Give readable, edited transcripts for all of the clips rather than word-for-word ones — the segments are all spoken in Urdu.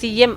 CM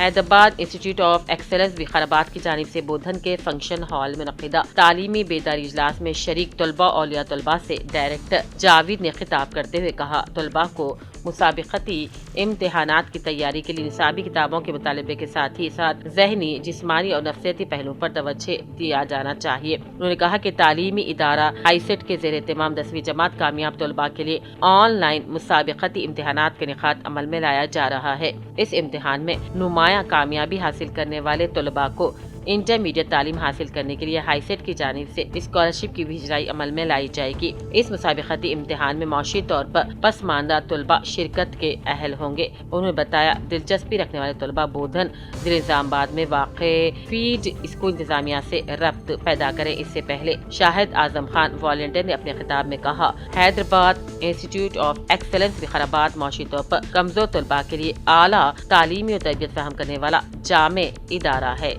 Hyderabad institute of excellence Vikarabad کی جانب سے بودھن کے فنکشن ہال میں منعقدہ تعلیمی بیداری اجلاس میں شریک طلباء اولیاء طلباء سے ڈائریکٹر جاوید نے خطاب کرتے ہوئے کہا، طلباء کو مسابقتی امتحانات کی تیاری کے لیے نصابی کتابوں کے مطالبے کے ساتھ ہی ذہنی، جسمانی اور نفسیاتی پہلوؤں پر توجہ دیا جانا چاہیے۔ انہوں نے کہا کہ تعلیمی ادارہ ہائی سیٹ کے زیر اہتمام 10ویں جماعت کامیاب طلباء کے لیے آن لائن مسابقتی امتحانات کا انعقاد عمل میں لایا جا رہا ہے۔ اس امتحان میں نمایاں کامیابی حاصل کرنے والے طلباء کو انٹرمیڈیٹ تعلیم حاصل کرنے کے لیے ہائی سیٹ کی جانب سے اسکالرشپ کی بھی اجرائی عمل میں لائی جائے گی۔ اس مسابقتی امتحان میں معاشی طور پر پسماندہ طلباء شرکت کے اہل ہوں گے۔ انہوں نے بتایا، دلچسپی رکھنے والے طلباء بودھن ضلع نظام آباد میں واقع فیڈ اسکول انتظامیہ سے ربط پیدا کریں۔ اس سے پہلے شاہد اعظم خان والنٹیئر نے اپنے خطاب میں کہا، Hyderabad institute of excellence Vikarabad معاشی طور پر کمزور طلباء کے لیے اعلیٰ تعلیمی اور تربیت فراہم کرنے والا جامع ادارہ ہے۔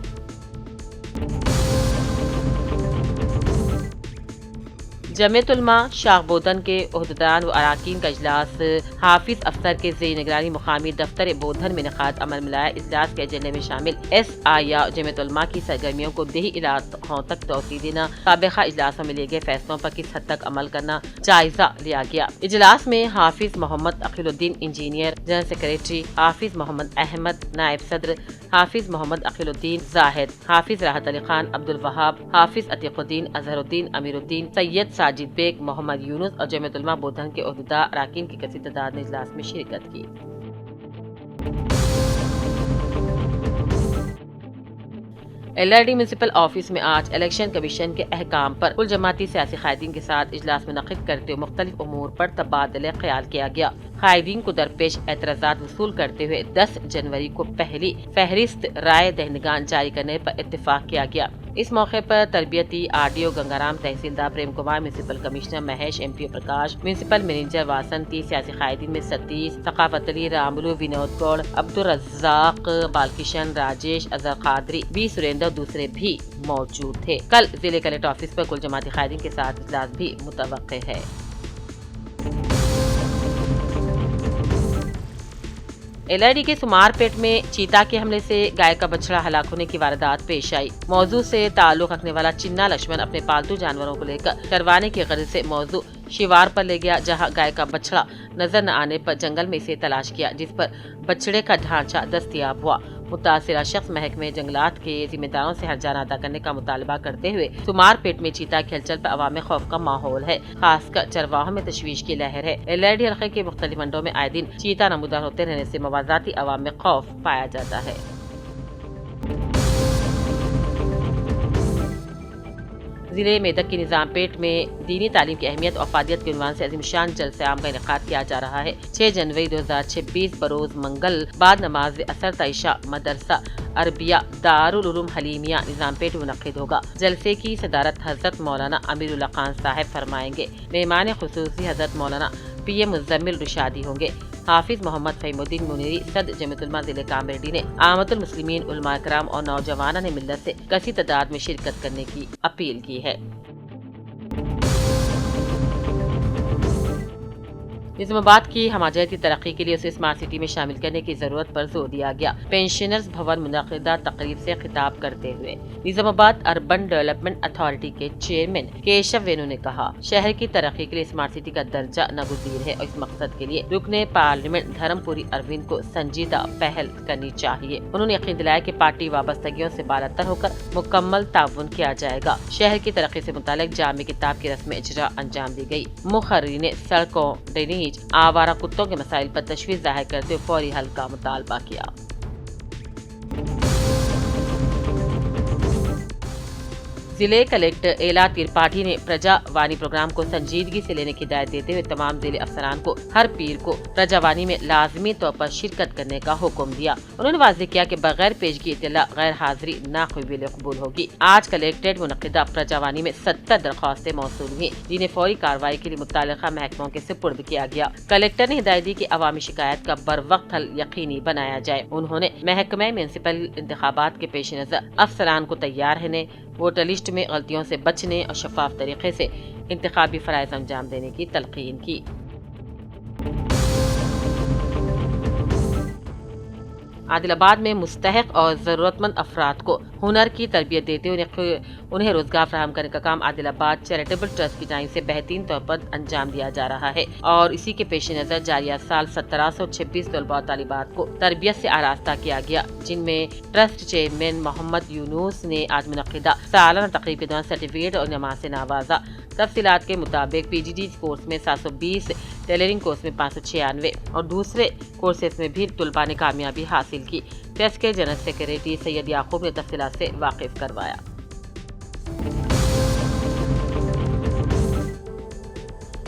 جمعیت علماء شاخ بودھن کے عہدیداران و اراکین کا اجلاس حافظ افسر کے زیر نگرانی مقامی دفتر بودھن میں انعقاد عمل میں لایا۔ اجلاس کے ایجنڈے میں شامل SIA جمعیت علماء کی سرگرمیوں کو دیہی علاقوں تک توسیع دینا، سابقہ اجلاسوں میں لیے گئے فیصلوں پر کس حد تک عمل کرنا جائزہ لیا گیا۔ اجلاس میں حافظ محمد عقیل الدین انجینئر جنرل سیکریٹری، حافظ محمد احمد نائب صدر، حافظ محمد عقیل الدین زاہد، حافظ راحت علی خان عبد الوہاب، حافظ عتیق الدین اظہر الدین امیر الدین سید ساجد بیگ، محمد یونس اور جمعیت علماء بودھن کے عہدیدار اراکین کی کثیر تعداد نے اجلاس میں شرکت کی۔ LRD میونسپل آفس میں آج الیکشن کمیشن کے احکام پر کل جماعتی سیاسی قائدین کے ساتھ اجلاس منعقد کرتے ہوئے مختلف امور پر تبادلہ خیال کیا گیا۔ قائدین کو درپیش اعتراضات وصول کرتے ہوئے 10 جنوری کو پہلی فہرست رائے دہندگان جاری کرنے پر اتفاق کیا گیا۔ اس موقع پر تربیتی RDO گنگارام، تحصیلدار Prem Kumar, municipal commissioner Mahesh, MPO Prakash, municipal manager Vasanthi, سیاسی قائدین میں ستیش، ثقافت علی، راملو، ونود گوڑ، عبدالرزاق، بالکشن، راجیش، اظہر قادری، بی سریندر اور دوسرے بھی موجود تھے۔ کل ضلع کلکٹر آفس پر کل جماعتی قائدین کے ساتھ اجلاس بھی متوقع ہے۔ LRD کے سمار پیٹ میں چیتا کے حملے سے گائے کا بچڑا ہلاک ہونے کی واردات پیش آئی۔ موضوع سے تعلق رکھنے والا چنا لکشمن اپنے پالتو جانوروں کو لے کر چروانے کی غرض سے موضوع شیوار پر لے گیا، جہاں گائے کا بچڑا نظر نہ آنے پر جنگل میں اسے تلاش کیا، جس پر بچڑے کا ڈھانچہ دستیاب ہوا۔ متاثرہ شخص محکمہ جنگلات کے ذمہ داروں سے ہرجانہ ادا کرنے کا مطالبہ کرتے ہوئے سمار پیٹ میں چیتا کی ہلچل پر عوام میں خوف کا ماحول ہے، خاص کر چرواہوں میں تشویش کی لہر ہے۔ LRD حلقے کے مختلف منڈوں میں آئے دن چیتا نمودار ہوتے رہنے سے موازاتی عوام میں خوف پایا جاتا ہے۔ ضلع میدک کی نظام پیٹ میں دینی تعلیم کی اہمیت اور افادیت کے عنوان سے عظیم شان جلسہ عام کا انعقاد کیا جا رہا ہے۔ 6 جنوری 2026 بروز منگل بعد نماز عصر تا عشاء مدرسہ عربیہ دارالعلوم حلیمیہ نظام پیٹ میں منعقد ہوگا۔ جلسے کی صدارت حضرت مولانا امیر اللہ خان صاحب فرمائیں گے۔ مہمان خصوصی حضرت مولانا PM مزمل رشادی ہوں گے۔ حافظ محمد فہیم الدین منیری صدر جمعیت علماء ضلع کامریڈی نے عامت المسلمین، علماء کرام اور نوجوانوں نے ملت سے کثیر تعداد میں شرکت کرنے کی اپیل کی ہے۔ نظام آباد کی ہماجتی ترقی کے لیے اسے اسمارٹ سٹی میں شامل کرنے کی ضرورت پر زور دیا گیا۔ پینشنرز بھون منعقدہ تقریب سے خطاب کرتے ہوئے نظام آباد اربن ڈیولپمنٹ اتھارٹی کے چیئرمین کیشو وینو نے کہا، شہر کی ترقی کے لیے اسمارٹ سٹی کا درجہ ناگزیر ہے اور اس مقصد کے لیے رکن پارلیمنٹ دھرم پوری اروند کو سنجیدہ پہل کرنی چاہیے۔ انہوں نے یقین دلایا کہ پارٹی وابستگیوں سے بالاتر ہو کر مکمل تعاون کیا جائے گا۔ شہر کی ترقی سے متعلق جامع کتاب کی رسم اجرا انجام دی گئی۔ مقررین نے سڑکوں، ڈرینیج، آوارہ کتوں کے مسائل پر تشویش ظاہر کرتے ہوئے فوری حل کا مطالبہ کیا۔ ضلع کلکٹر ایلا ترپاٹھی نے پرجا وانی پروگرام کو سنجیدگی سے لینے کی ہدایت دیتے ہوئے تمام ضلع افسران کو ہر پیر کو پرجا وانی میں لازمی طور پر شرکت کرنے کا حکم دیا۔ انہوں نے واضح کیا کہ بغیر پیشگی اطلاع غیر حاضری ناقابل قبول ہوگی۔ آج کلیکٹریٹ منعقدہ پرجا وانی میں 70 درخواستیں موصول ہوئی، جنہیں فوری کارروائی کے لیے متعلقہ محکموں کے سپرد کیا گیا۔ کلیکٹر نے ہدایت دی کہ عوامی شکایت کا بروقت حل یقینی بنایا جائے۔ انہوں نے محکمہ میونسپل انتخابات کے پیش نظر افسران کو تیار رہنے، ووٹر لسٹ میں غلطیوں سے بچنے اور شفاف طریقے سے انتخابی فرائض انجام دینے کی تلقین کی۔ عادل آباد میں مستحق اور ضرورت مند افراد کو ہنر کی تربیت دیتے ہوئے انہیں روزگار فراہم کرنے کا کام عادل آباد چیریٹیبل ٹرسٹ کی جانب سے بہترین طور پر انجام دیا جا رہا ہے اور اسی کے پیش نظر جاریہ سال 1726 طلباء و طالبات کو تربیت سے آراستہ کیا گیا، جن میں ٹرسٹ چیئرمین محمد یونس نے آج منعقدہ سالانہ تقریب کے دوران سرٹیفکیٹ اور انعامات سے نوازا۔ تفصیلات کے مطابق پی جی ڈی کورس میں 720، ٹیلرنگ کورس میں 596 اور دوسرے کورسز میں بھی طلباء نے کامیابی حاصل کی۔ ٹرسٹ کے جنرل سیکریٹری سید یعقوب نے تفصیلات سے واقف کروایا۔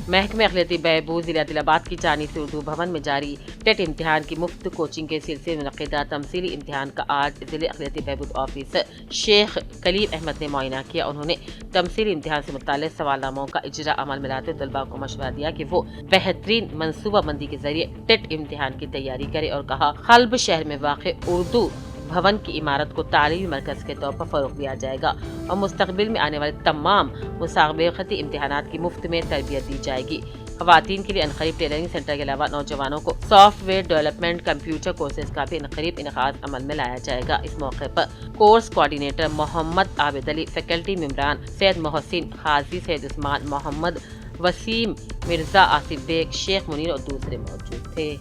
محکمہ اقلیتی بہبود ضلع عادل آباد کی جانب سے اردو بھون میں جاری ٹیٹ امتحان کی مفت کوچنگ کے سلسلے میں منعقدہ تمثیلی امتحان کا آج ضلع اقلیتی بہبود آفیسر شیخ کلیم احمد نے معائنہ کیا۔ انہوں نے تمثیلی امتحان سے متعلق سوال ناموں کا اجرا عمل میں لاتے طلباء کو مشورہ دیا کہ وہ بہترین منصوبہ بندی کے ذریعے ٹیٹ امتحان کی تیاری کرے اور کہا خلب شہر میں واقع اردو بھون کی عمارت کو تعلیمی مرکز کے طور پر فروغ دیا جائے گا اور مستقبل میں آنے والے تمام مسابقتی امتحانات کی مفت میں تربیت دی جائے گی۔ خواتین کے لیے عنقریب ٹیلرنگ سینٹر کے علاوہ نوجوانوں کو soft where development computer courses کا بھی عنقریب انعقاد عمل میں لایا جائے گا۔ اس موقع پر کورس کوآرڈینیٹر محمد عابد علی، فیکلٹی ممبران سید محسن، قاضی سید عثمان، محمد وسیم، مرزا آصف بیگ، شیخ منیر اور دوسرے موجود تھے۔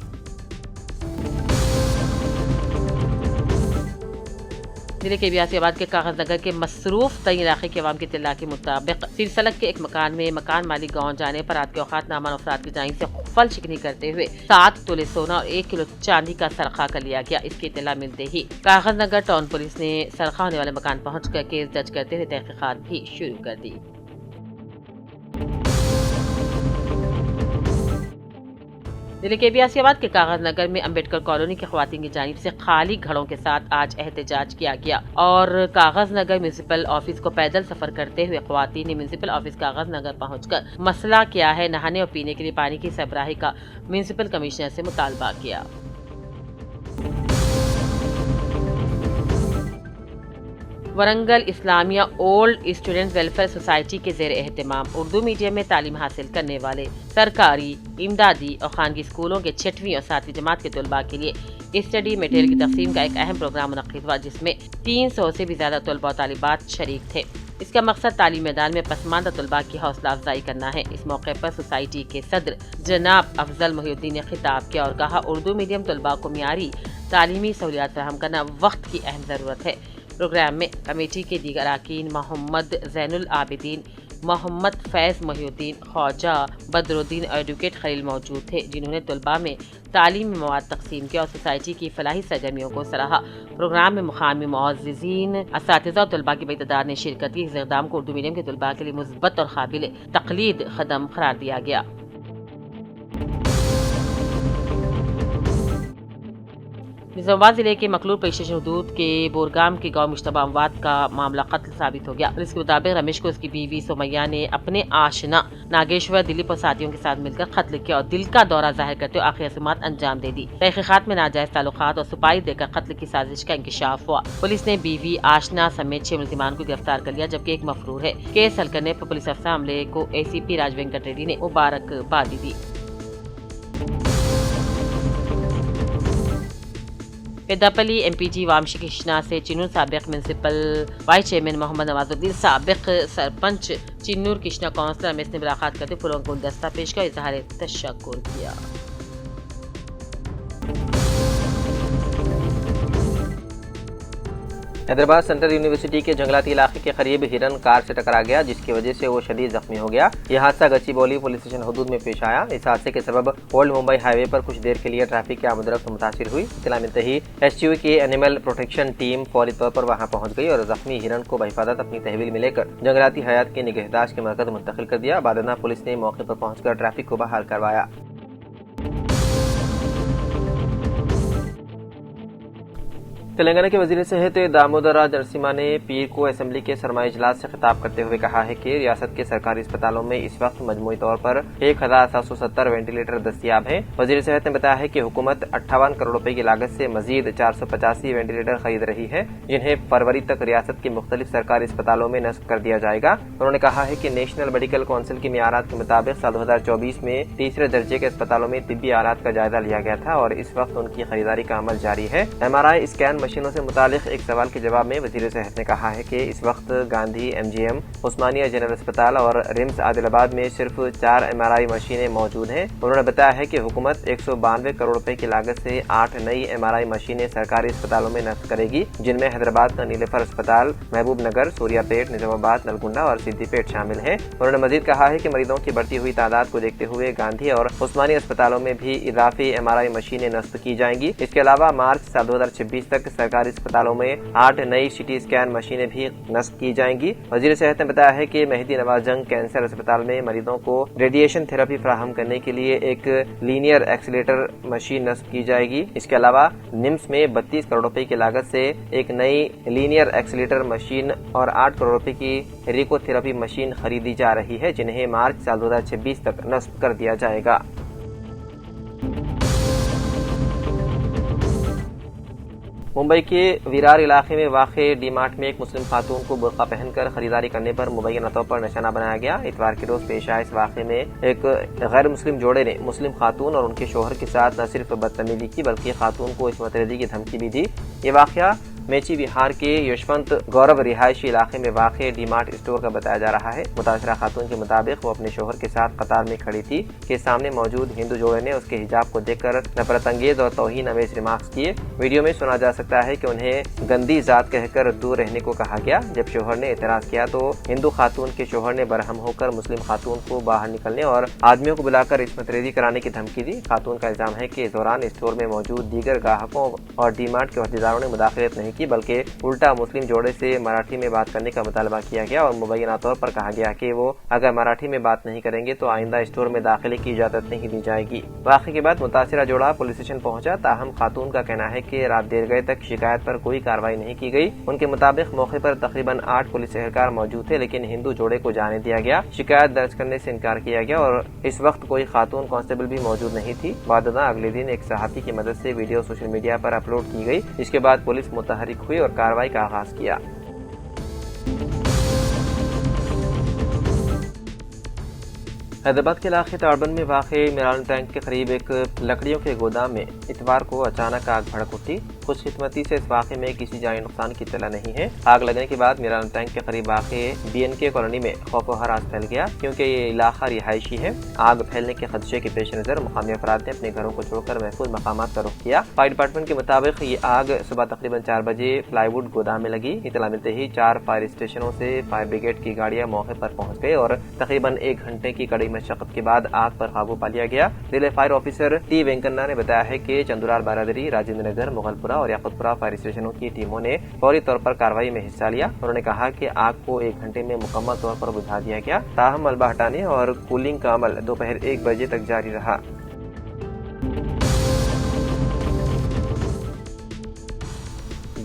ضلع کے بیاسی آباد کے کاغذ نگر کے مصروف ترین علاقے کے عوام کی اطلاع کے مطابق سلسلک کے ایک مکان میں مکان مالک گاؤں جانے پر رات کے اوقات نامعلوم افراد کی جانب سے فل شکنی کرتے ہوئے 7 تولے سونا اور 1 کلو چاندی کا سرقہ کر لیا گیا۔ اس کی اطلاع ملتے ہی کاغذ نگر ٹاؤن پولیس نے سرقہ ہونے والے مکان پہنچ کر کیس درج کرتے ہوئے تحقیقات بھی شروع کر دی۔ ضلع کے بیاسی آباد کے کاغذ نگر میں امبیڈکر کالونی کی خواتین کی جانب سے خالی گھڑوں کے ساتھ آج احتجاج کیا گیا اور کاغذ نگر میونسپل آفس کو پیدل سفر کرتے ہوئے خواتین نے میونسپل آفس کاغذ نگر پہنچ کر مسئلہ کیا ہے نہانے اور پینے کے لیے پانی کی سربراہی کا میونسپل کمشنر سے مطالبہ کیا۔ ورنگل اسلامیہ اولڈ اسٹوڈنٹ ویلفیئر سوسائٹی کے زیر اہتمام اردو میڈیم میں تعلیم حاصل کرنے والے سرکاری، امدادی اور خانگی اسکولوں کے 6ویں اور 7ویں جماعت کے طلباء کے لیے اسٹڈی میٹیریل کی تقسیم کا ایک اہم پروگرام منعقد ہوا، جس میں 300 سے بھی زیادہ طلباء و طالبات شریک تھے۔ اس کا مقصد تعلیم میدان میں پسماندہ طلباء کی حوصلہ افزائی کرنا ہے۔ اس موقع پر سوسائٹی کے صدر جناب افضل محی الدین نے خطاب کیا اور کہا اردو میڈیم طلباء کو معیاری تعلیمی سہولیات فراہم کرنا وقت کی اہم ضرورت ہے۔ پروگرام میں کمیٹی کے دیگر اراکین محمد زین العابدین، محمد فیض محی الدین، خواجہ بدر الدین اور ایڈوکیٹ خلیل موجود تھے، جنہوں نے طلباء میں تعلیمی مواد تقسیم کیا اور سوسائٹی کی فلاحی سرگرمیوں کو سراہا۔ پروگرام میں مقامی معززین، اساتذہ اور طلباء کی بڑی تعداد نے شرکت کی۔ اس اقدام کو اردو میڈیم کے طلباء کے لیے مثبت اور قابل تقلید قدم قرار دیا گیا۔ نظام آباد ضلع کے مکلور پولیس اسٹیشن حدود کے بورگام کے گاؤں مشتبہ اموات کا معاملہ قتل ثابت ہو گیا۔ پولیس کے مطابق رمیش کو اس کی بیوی سمیہ نے اپنے آشنا ناگیشور دلیپ اور ساتھیوں کے ساتھ مل کر قتل کیا اور دل کا دورہ ظاہر کرتے ہوئے آخری رسومات انجام دے دی۔ تحقیقات میں ناجائز تعلقات اور سپاہی دے کر قتل کی سازش کا انکشاف ہوا۔ پولیس نے بیوی، آشنا سمیت 6 ملزمان کو گرفتار کر لیا، جبکہ ایک مفرور ہے۔ کیس حل کرنے پر پولیس افسر عملے کو اے سی پی راج وینکٹ ریڈی نے مبارکباد دی۔ پیداپلی ایم پی جی وامشی کرشنا سے چنور سابق میونسپل وائس چیئرمین محمد نواز الدین، سابق سرپنچ چنور کرشنا کونسلر رمیش نے ملاقات کرتے پھولوں کا گلدستہ پیش کر اظہار تشکر کیا۔ حیدرآباد سینٹرل یونیورسٹی کے جنگلاتی علاقے کے قریب ہرن کار سے ٹکرا گیا، جس کی وجہ سے وہ شدید زخمی ہو گیا۔ یہ حادثہ گچی بولی پولیس اسٹیشن حدود میں پیش آیا۔ اس حادثے کے سبب اولڈ ممبئی ہائی وے پر کچھ دیر کے لیے ٹریفک کی آمد و رفت متاثر ہوئی۔ اطلاع ملتے ہی ایس ٹی یو کی اینیمل پروٹیکشن ٹیم فوری طور پر وہاں پہنچ گئی اور زخمی ہرن کو بحفاظت اپنی تحویل میں لے کر جنگلاتی حیات کے نگہداشت کے مرکز منتقل کر دیا۔ بعد ازاں پولیس نے موقع پر پہنچ کر ٹریفک کو بحال کروایا۔ تلنگانہ کے وزیر صحت دامودر راج نرسمہا نے پیر کو اسمبلی کے سرمائی اجلاس سے خطاب کرتے ہوئے کہا ہے کہ ریاست کے سرکاری اسپتالوں میں اس وقت مجموعی طور پر 1770 وینٹیلیٹر دستیاب ہیں۔ وزیر صحت نے بتایا ہے کہ حکومت 58 کروڑ روپے کی لاگت سے مزید 485 وینٹیلیٹر خرید رہی ہے، جنہیں فروری تک ریاست کے مختلف سرکاری اسپتالوں میں نصب کر دیا جائے گا۔ انہوں نے کہا ہے کہ نیشنل میڈیکل کونسل کی معیارات کے مطابق سال 2024 میں تیسرے درجے کے اسپتالوں میں طبی آلات کا جائزہ لیا گیا تھا اور اس وقت ان کی خریداری کا عمل جاری ہے۔ MRI اسکین مشینوں سے متعلق ایک سوال کے جواب میں وزیر صحت نے کہا ہے کہ اس وقت گاندھی MGM، عثمانیہ جنرل اسپتال اور رمس عادل آباد میں صرف 4 MRI مشینیں موجود ہیں۔ انہوں نے بتایا ہے کہ حکومت 192 کروڑ روپے کی لاگت سے 8 نئی MRI مشینیں سرکاری اسپتالوں میں نصب کرے گی، جن میں حیدرآباد کا نیلوفر اسپتال، محبوب نگر، سوریا پیٹ، نظام آباد، نلگنڈا اور سدھی پیٹ شامل ہیں۔ انہوں نے مزید کہا ہے کہ مریضوں کی بڑھتی ہوئی تعداد کو دیکھتے ہوئے گاندھی اور عثمانیہ اسپتالوں میں بھی اضافی MRI مشینیں نصب کی جائیں گی۔ اس کے علاوہ مارچ سال 2026 تک سرکاری اسپتالوں میں 8 نئی CT اسکین مشینیں بھی نصب کی جائیں گی۔ وزیر صحت نے بتایا ہے کہ مہدی نواز جنگ کینسر اسپتال میں مریضوں کو ریڈیشن تھراپی فراہم کرنے کے لیے ایک لینئر ایکسیلیٹر مشین نصب کی جائے گی۔ اس کے علاوہ نمس میں 32 کروڑ روپے کی لاگت سے ایک نئی لینئر ایکسیلیٹر مشین اور 8 کروڑ روپے کی ریکو تھراپی مشین خریدی جا رہی ہے، جنہیں مارچ سال 2026 تک نصب کر دیا جائے گا۔ ممبئی کے ویرار علاقے میں واقع ڈی مارٹ میں ایک مسلم خاتون کو برقع پہن کر خریداری کرنے پر مبینہ طور پر نشانہ بنایا گیا۔ اتوار کے روز پیش آئے اس واقعے میں ایک غیر مسلم جوڑے نے مسلم خاتون اور ان کے شوہر کے ساتھ نہ صرف بدتمیزی کی بلکہ خاتون کو عصمت ریزی کی دھمکی بھی دی۔ یہ واقعہ میچی بہار کے یشونت گورو رہائشی علاقے میں واقع ڈی مارٹ اسٹور کا بتایا جا رہا ہے۔ متاثرہ خاتون کے مطابق وہ اپنے شوہر کے ساتھ قطار میں کھڑی تھی کہ سامنے موجود ہندو جوڑے نے اس کے حجاب کو دیکھ کر نفرت انگیز اور توہین آمیز ریمارکس کیے۔ ویڈیو میں سنا جا سکتا ہے کہ انہیں گندی ذات کہہ کر دور رہنے کو کہا گیا۔ جب شوہر نے اعتراض کیا تو ہندو خاتون کے شوہر نے برہم ہو کر مسلم خاتون کو باہر نکلنے اور آدمیوں کو بلا کر عصمت ریزی کرانے کی دھمکی دی۔ خاتون کا الزام ہے کہ اس دوران اسٹور میں موجود دیگر گاہکوں اور ڈی مارٹ کے عہدیداروں نے مداخلت نہیں کی بلکہ الٹا مسلم جوڑے سے مراٹھی میں بات کرنے کا مطالبہ کیا گیا اور مبینہ طور پر کہا گیا کہ وہ اگر مراٹھی میں بات نہیں کریں گے تو آئندہ اسٹور میں داخلے کی اجازت نہیں دی جائے گی۔ واقعے کے بعد متاثرہ جوڑا پولیس اسٹیشن پہنچا، تاہم خاتون کا کہنا ہے کہ رات دیر گئے تک شکایت پر کوئی کارروائی نہیں کی گئی۔ ان کے مطابق موقع پر تقریباً 8 پولیس اہلکار موجود تھے لیکن ہندو جوڑے کو جانے دیا گیا۔ شکایت درج کرنے سے انکار کیا گیا اور اس وقت کوئی خاتون کانسٹیبل بھی موجود نہیں تھی۔ بعدازاں اگلے دن ایک صحافی کی مدد سے ویڈیو سوشل میڈیا پر اپلوڈ کی گئی، جس کے بعد پولیس متحرک ہوئی اور کارروائی کا آغاز کیا۔ حیدرآباد کے علاقے تاربن میں واقع میران ٹینک کے قریب ایک لکڑیوں کے گودام میں اتوار کو اچانک آگ بھڑک اٹھی۔ خوش قسمتی سے اس واقعے میں کسی جانی نقصان کی اطلاع نہیں ہے۔ آگ لگنے کے بعد میران ٹینک کے قریب واقع BNK کالونی میں خوف و ہراس پھیل گیا کیونکہ یہ علاقہ رہائشی ہے۔ آگ پھیلنے کے خدشے کے پیش نظر مقامی افراد نے اپنے گھروں کو چھوڑ کر محفوظ مقامات کا رخ کیا۔ فائر ڈپارٹمنٹ کے مطابق یہ آگ صبح تقریباً 4 بجے فلائی ووڈ گودام میں لگی۔ اطلاع ملتے ہی 4 فائر اسٹیشنوں سے فائر بریگیڈ کی گاڑیاں موقع پر پہنچ گئے اور تقریباً 1 گھنٹے کی کڑی مشقت کے بعد آگ پر قابو پا لیا گیا۔ ضلع فائر آفیسر ٹی وینکنا نے بتایا ہے کہ چندورار بارادری، راجندر نگر، مغل پورہ اور یاقوت پورہ فائر اسٹیشنوں کی ٹیموں نے فوری طور پر کارروائی میں حصہ لیا۔ انہوں نے کہا کہ آگ کو 1 گھنٹے میں مکمل طور پر بجھا دیا گیا، تاہم ملبہ ہٹانے اور کولنگ کا عمل دوپہر 1 بجے تک جاری رہا۔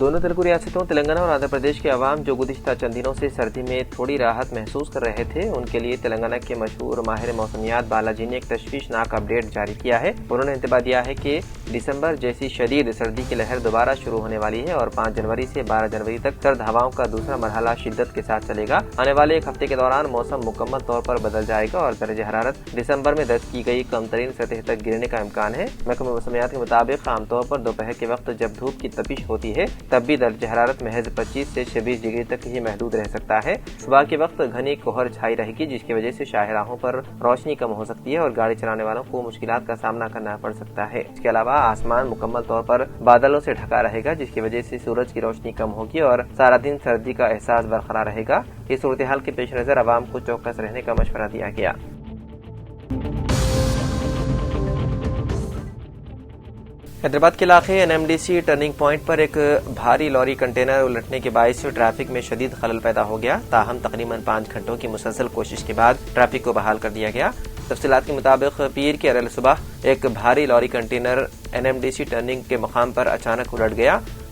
دونوں تلگو ریاستوں تلنگانہ اور آندھرا پردیش کے عوام جو گزشتہ چند دنوں سے سردی میں تھوڑی راحت محسوس کر رہے تھے، ان کے لیے تلنگانہ کے مشہور ماہر موسمیات بالاجی نے ایک تشویشناک اپ ڈیٹ جاری کیا ہے۔ انہوں نے انتباہ دیا ہے کہ دسمبر جیسی شدید سردی کی لہر دوبارہ شروع ہونے والی ہے اور 5 جنوری سے 12 جنوری تک سرد ہواؤں کا دوسرا مرحلہ شدت کے ساتھ چلے گا۔ آنے والے ایک ہفتے کے دوران موسم مکمل طور پر بدل جائے گا اور درجہ حرارت دسمبر میں درج کی گئی کم ترین سطح تک گرنے کا امکان ہے۔ محکمہ موسمیات کے مطابق عام طور پر دوپہر کے وقت جب دھوپ کی تپش ہوتی ہے تب بھی درجہ حرارت محض 25 سے 26 ڈگری تک ہی محدود رہ سکتا ہے۔ صبح کے وقت گھنی کوہر چھائی رہے گی جس کی وجہ سے شاہراہوں پر روشنی کم ہو سکتی ہے اور گاڑی چلانے والوں کو مشکلات کا سامنا کرنا پڑ سکتا ہے۔ اس کے علاوہ آسمان مکمل طور پر بادلوں سے ڈھکا رہے گا جس کی وجہ سے سورج کی روشنی کم ہوگی اور سارا دن سردی کا احساس برقرار رہے گا۔ اس صورتحال کے پیش نظر عوام کو چوکس رہنے کا مشورہ دیا گیا۔ حیدرآباد کے علاقے NMDC ٹرننگ پوائنٹ پر ایک بھاری لوری کنٹینر الٹنے کے باعث ٹریفک میں شدید خلل پیدا ہو گیا، تاہم تقریباً 5 گھنٹوں کی مسلسل کوشش کے بعد ٹریفک کو بحال کر دیا گیا۔ تفصیلات کے مطابق پیر کے ارل صبح ایک بھاری لوری کنٹینر NMDC ٹرننگ کے مقام پر اچانک الٹ گیا۔